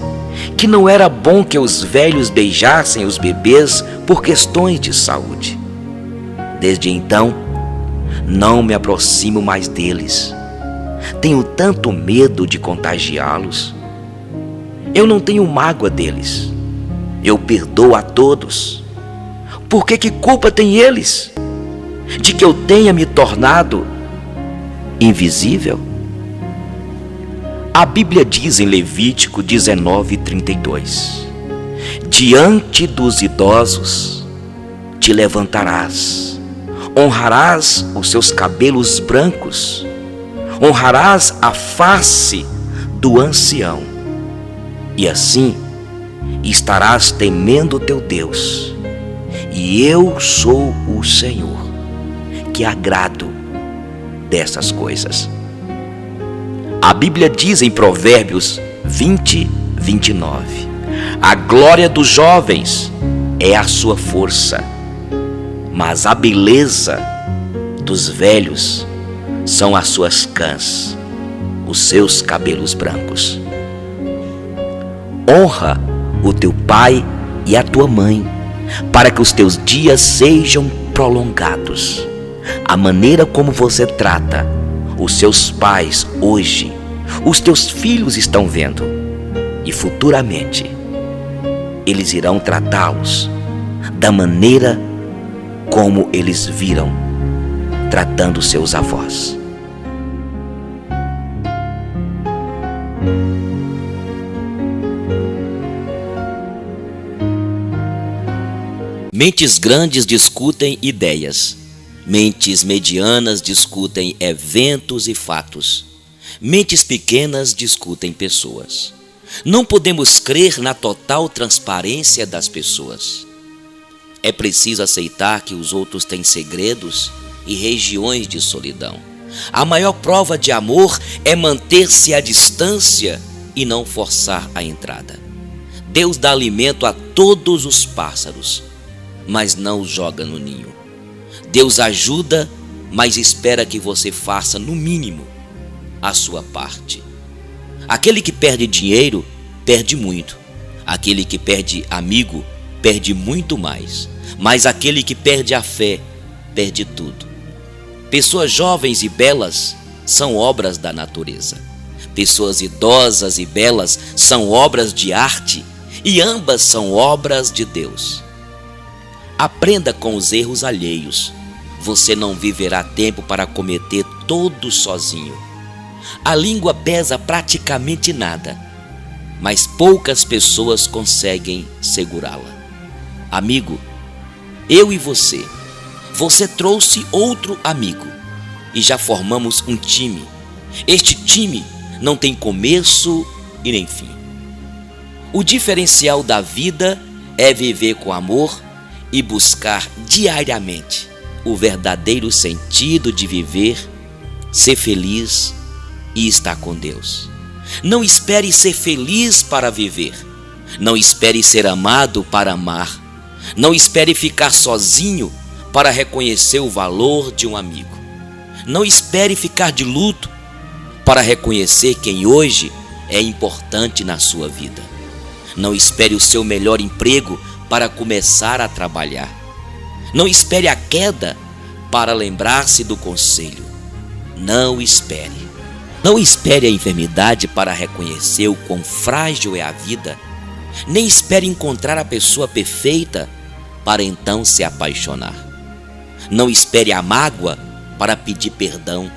que não era bom que os velhos beijassem os bebês por questões de saúde. Desde então, não me aproximo mais deles. Tenho tanto medo de contagiá-los. Eu não tenho mágoa deles. Eu perdoo a todos. Por que culpa têm eles de que eu tenha me tornado invisível? A Bíblia diz em Levítico 19:32: diante dos idosos te levantarás, Honrarás os seus cabelos brancos, honrarás a face do ancião, e assim estarás temendo teu Deus. E eu sou o Senhor, que agrado dessas coisas. A Bíblia diz em Provérbios 20, 29: a glória dos jovens é a sua força, mas a beleza dos velhos são as suas cãs, os seus cabelos brancos. Honra o teu pai e a tua mãe, para que os teus dias sejam prolongados. A maneira como você trata os seus pais hoje, os teus filhos estão vendo, e futuramente eles irão tratá-los da maneira como eles viram tratando seus avós. Mentes grandes discutem ideias. Mentes medianas discutem eventos e fatos. Mentes pequenas discutem pessoas. Não podemos crer na total transparência das pessoas. É preciso aceitar que os outros têm segredos e regiões de solidão. A maior prova de amor é manter-se à distância e não forçar a entrada. Deus dá alimento a todos os pássaros, mas não os joga no ninho. Deus ajuda, mas espera que você faça, no mínimo, a sua parte. Aquele que perde dinheiro, perde muito. Aquele que perde amigo, perde muito mais. Mas aquele que perde a fé, perde tudo. Pessoas jovens e belas são obras da natureza. Pessoas idosas e belas são obras de arte, e ambas são obras de Deus. Aprenda com os erros alheios. Você não viverá tempo para cometer todos sozinho. A língua pesa praticamente nada, mas poucas pessoas conseguem segurá-la. Amigo, eu e você trouxe outro amigo e já formamos um time. Este time não tem começo e nem fim. O diferencial da vida é viver com amor e buscar diariamente o verdadeiro sentido de viver, ser feliz e estar com Deus. Não espere ser feliz para viver. Não espere ser amado para amar. Não espere ficar sozinho para reconhecer o valor de um amigo. Não espere ficar de luto para reconhecer quem hoje é importante na sua vida. Não espere o seu melhor emprego para começar a trabalhar. Não espere a queda para lembrar-se do conselho. Não espere. Não espere a enfermidade para reconhecer o quão frágil é a vida. Nem espere encontrar a pessoa perfeita para então se apaixonar. Não espere a mágoa para pedir perdão.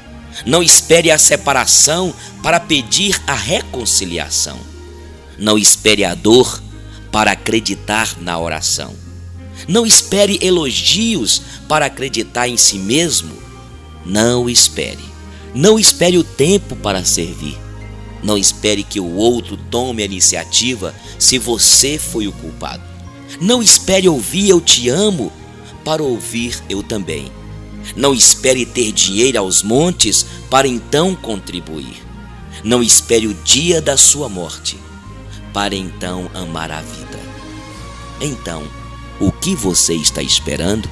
Não espere a separação para pedir a reconciliação. Não espere a dor para acreditar na oração. Não espere elogios para acreditar em si mesmo. Não espere. Não espere o tempo para servir. Não espere que o outro tome a iniciativa se você foi o culpado. Não espere ouvir "eu te amo" para ouvir "eu também". Não espere ter dinheiro aos montes para então contribuir. Não espere o dia da sua morte para então amar a vida. Então, o que você está esperando?